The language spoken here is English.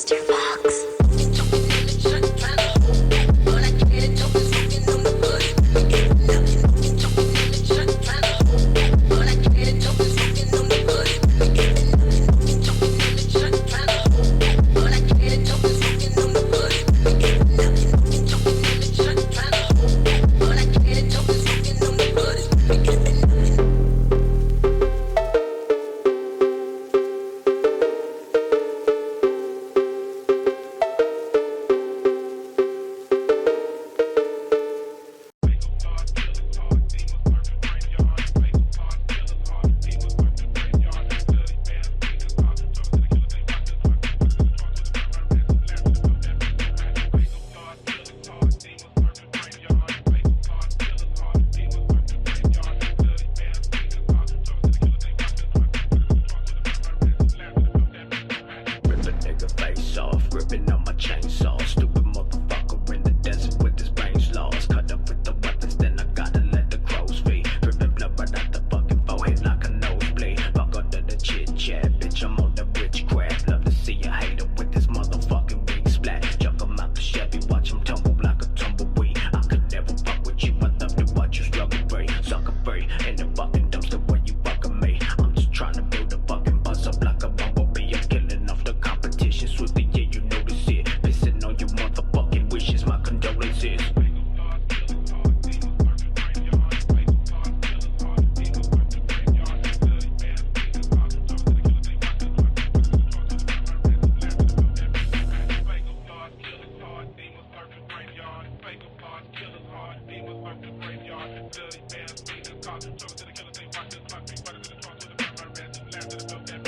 Mr. Fox. Ripping on my chainsaw, stupid motherfucker in the desert with his brains lost. Cut up with the weapons, then I gotta let the crows feed. Dripping blood right out the fucking forehead like a nosebleed. Fuck under the chit chat, bitch, I'm on the witchcraft. Love to see a hater with this motherfucking wig splat. Chuck him out the Chevy, watch him tumble like a tumbleweed. I could never fuck with you, I love to watch you struggle free. Sucker free, in the fucking dumpster where you fucking me. I'm just trying to build a fucking buzz up like a bumblebee. I'm killing off the competition swiftly, yeah, you notice it. Pissing on your motherfucking wishes, my condolences. To the killer, they rock this country, but it's the trunk to the front, my red, to the left, to the